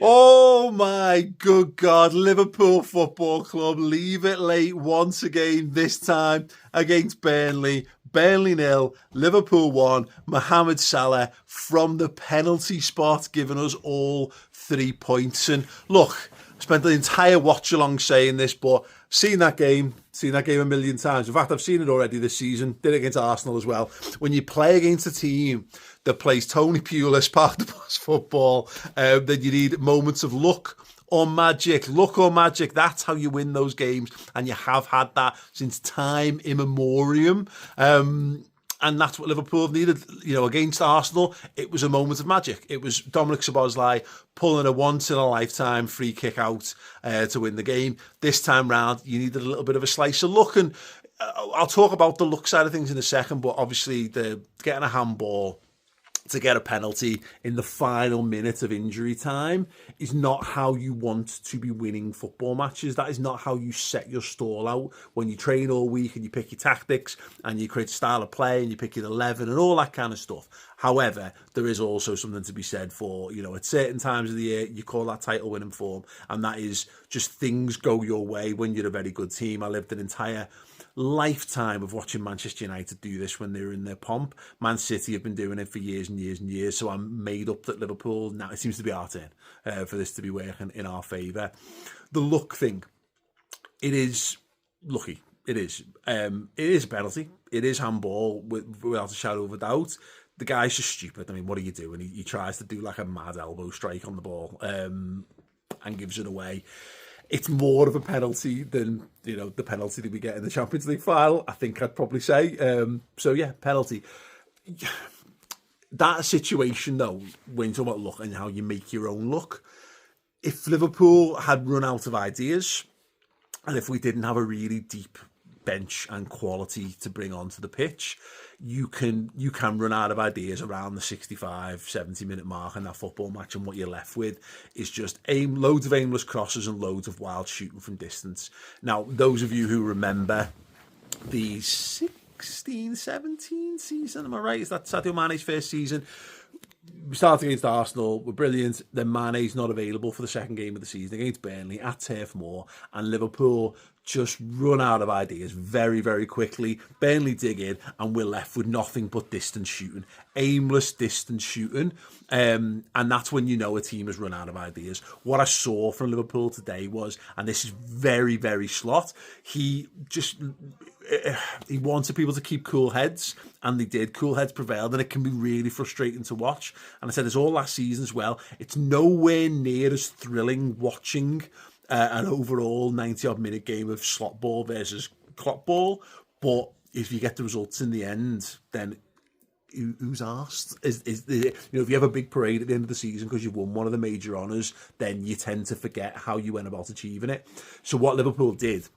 Oh my good God, Liverpool Football Club leave it late once again, this time against Burnley. Burnley 0, Liverpool 1, Mohamed Salah from the penalty spot, giving us all 3 points. And look, I spent the entire watch along saying this, but seen that game a million times. In fact, I've seen it already this season, did it against Arsenal as well. When you play against a team that plays Tony Pulis, park the bus football, then you need moments of luck or magic. Luck or magic, that's how you win those games. And you have had that since time immemorial. And that's what Liverpool have needed. You know, against Arsenal, it was a moment of magic. It was Dominic Szoboszlai pulling a once-in-a-lifetime free kick out to win the game. This time round, you needed a little bit of a slice of luck. And I'll talk about the luck side of things in a second, but obviously getting a handball to get a penalty in the final minute of injury time is not how you want to be winning football matches. That is not how you set your stall out when you train all week and you pick your tactics and you create a style of play and you pick your 11 and all that kind of stuff. However, there is also something to be said for, you know, at certain times of the year, you call that title winning form, and that is just things go your way when you're a very good team. I lived an entire lifetime of watching Manchester United do this when they were in their pomp. Man City have been doing it for years and years and years, so I'm made up that Liverpool, now it seems to be our turn for this to be working in our favour. The luck thing, it is lucky. It is. It is a penalty. It is handball without a shadow of a doubt. The guy's just stupid. I mean, what do you do? And he tries to do like a mad elbow strike on the ball and gives it away. It's more of a penalty than, you know, the penalty that we get in the Champions League final, I think I'd probably say. So, yeah, penalty. That situation, though, when you talk about luck and how you make your own luck, if Liverpool had run out of ideas and if we didn't have a really deep bench and quality to bring onto the pitch, you can run out of ideas around the 65, 70 minute mark in that football match, and what you're left with is just loads of aimless crosses and loads of wild shooting from distance. Now, those of you who remember the 16-17 season, am I right? Is that Sadio Mane's first season? We started against Arsenal, we're brilliant. Then Mane's not available for the second game of the season against Burnley at Turf Moor, and Liverpool just run out of ideas very, very quickly. Burnley dig in, and we're left with nothing but distance shooting, aimless distance shooting. And that's when you know a team has run out of ideas. What I saw from Liverpool today was, and this is very, very Slot, he wanted people to keep cool heads, and they did. Cool heads prevailed, and it can be really frustrating to watch. And I said this all last season as well. It's nowhere near as thrilling watching an overall 90-odd minute game of slot ball versus clock ball. But if you get the results in the end, then who's arsed? If you have a big parade at the end of the season because you've won one of the major honours, then you tend to forget how you went about achieving it. So what Liverpool did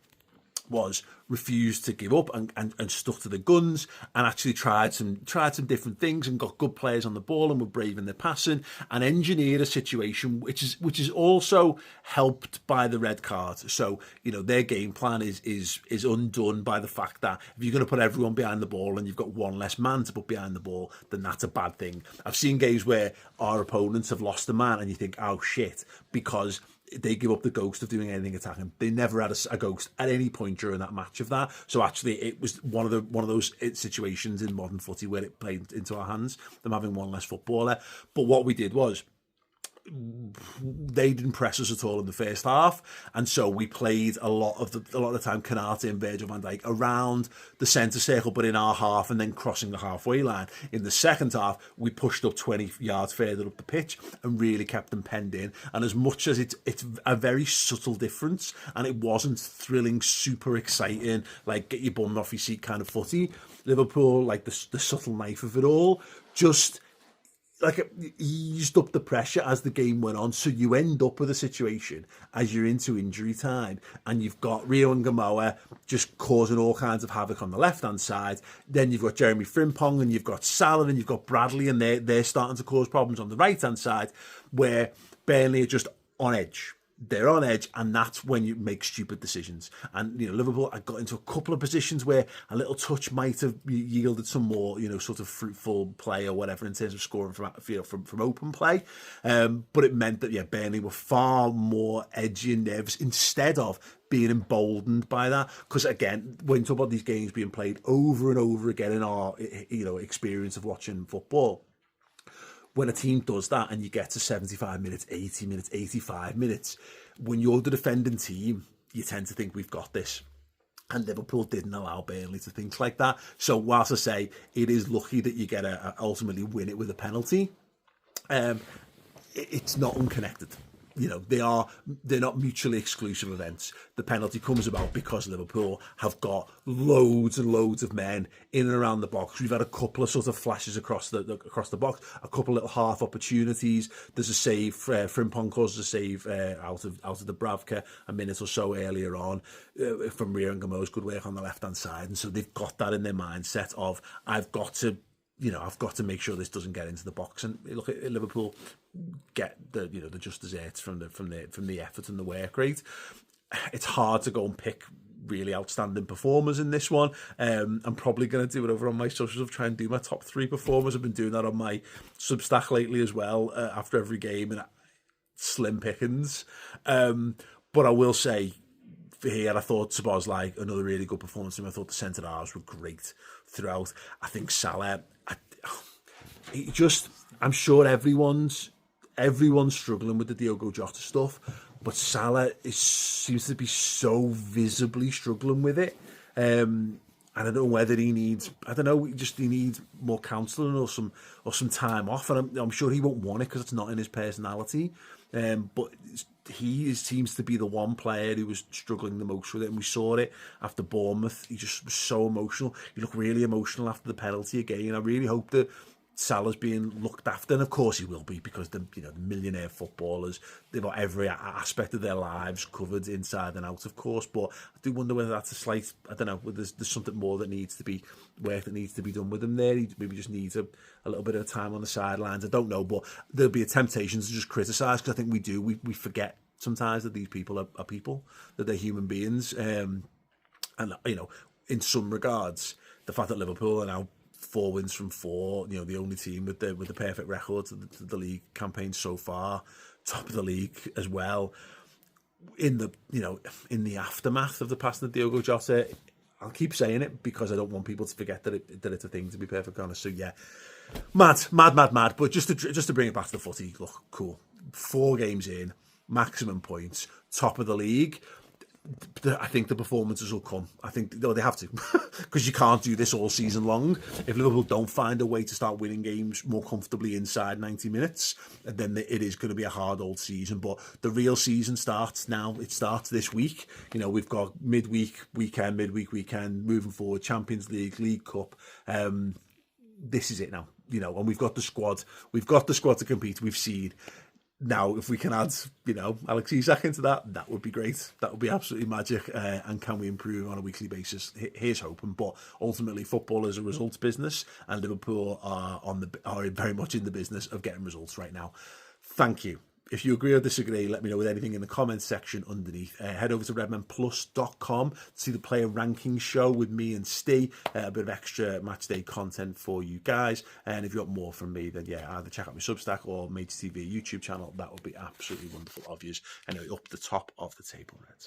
was refused to give up and stuck to the guns and actually tried some different things and got good players on the ball and were brave in their passing and engineered a situation which is also helped by the red card. So, you know, their game plan is undone by the fact that if you're going to put everyone behind the ball and you've got one less man to put behind the ball, then that's a bad thing. I've seen games where our opponents have lost a man and you think, oh shit, because they give up the ghost of doing anything attacking. They never had a ghost at any point during that match of that. So actually, it was one of those situations in modern footy where it played into our hands, them having one less footballer. But what we did was, they didn't press us at all in the first half, and so we played a lot of the time Canate and Virgil van Dijk around the centre circle, but in our half, and then crossing the halfway line. In the second half, we pushed up 20 yards further up the pitch and really kept them penned in. And as much as it's a very subtle difference, and it wasn't thrilling, super exciting, like get your bum off your seat kind of footy, Liverpool, like the subtle knife of it all, just like eased up the pressure as the game went on. So you end up with a situation as you're into injury time and you've got Rio and Gamoa just causing all kinds of havoc on the left-hand side. Then you've got Jeremy Frimpong and you've got Salah and you've got Bradley, and they're starting to cause problems on the right-hand side, where Burnley are just on edge. they're on edge, and that's when you make stupid decisions. And Liverpool, I got into a couple of positions where a little touch might have yielded some more, sort of fruitful play or whatever in terms of scoring from open play. But it meant that Burnley were far more edgy and nervous instead of being emboldened by that. Because again, when you talk about these games being played over and over again in our experience of watching football, when a team does that and you get to 75 minutes, 80 minutes, 85 minutes, when you're the defending team, you tend to think we've got this. And Liverpool didn't allow Burnley to think like that. So whilst I say it is lucky that you get to ultimately win it with a penalty, it's not unconnected. They're not mutually exclusive events. The penalty comes about because Liverpool have got loads and loads of men in and around the box. We've had a couple of sort of flashes across the box, a couple of little half opportunities. There's a save, Frimpong causes a save out of the Bravka a minute or so earlier on from Ria and Gamo's good work on the left hand side, and so they've got that in their mindset of I've got to make sure this doesn't get into the box. And look at Liverpool get the just desserts from the effort and the work rate. It's hard to go and pick really outstanding performers in this one. I'm probably going to do it over on my socials of try and do my top 3 performers. I've been doing that on my Substack lately as well after every game, and slim pickings. But I will say, here, I thought Szoboszlai, another really good performance. I thought the centre halves were great throughout. I think Salah, I'm sure everyone's struggling with the Diogo Jota stuff, but Salah seems to be so visibly struggling with it. And I don't know whether he needs more counselling or some time off. And I'm sure he won't want it because it's not in his personality. But he seems to be the one player who was struggling the most with it, and we saw it after Bournemouth. He just was so emotional. He looked really emotional after the penalty again. I really hope that Salah's being looked after, and of course he will be, because the millionaire footballers, they've got every aspect of their lives covered inside and out, of course. But I do wonder whether that's a slight, I don't know, there's something more that needs to be done with him there. He maybe just needs a little bit of time on the sidelines. I don't know, but there'll be a temptation to just criticise, because I think we forget sometimes that these people are people, that they're human beings, and in some regards, the fact that Liverpool are now 4 wins from 4, the only team with the perfect record to the league campaign so far, top of the league as well. In the aftermath of the passing of Diogo Jota, I'll keep saying it because I don't want people to forget that it's a thing, to be perfectly honest. So yeah, mad. But just to bring it back to the footy, look, cool. 4 games in, maximum points, top of the league. I think the performances will come. I think they have to, because you can't do this all season long. If Liverpool don't find a way to start winning games more comfortably inside 90 minutes, then it is going to be a hard old season. But the real season starts now. It starts this week. We've got midweek weekend, moving forward, Champions League, League Cup. This is it now. And we've got the squad. We've got the squad to compete. We've seen. Now, if we can add, Alex Isak into that would be great. That would be absolutely magic. And can we improve on a weekly basis? Here's hoping. But ultimately, football is a results business, and Liverpool are very much in the business of getting results right now. Thank you. If you agree or disagree, let me know with anything in the comments section underneath. Head over to redmanplus.com to see the player rankings show with me and Steve. A bit of extra matchday content for you guys. And if you want more from me, then either check out my Substack or Maych TV YouTube channel. That would be absolutely wonderful of you. Anyway, up the top of the table, Reds.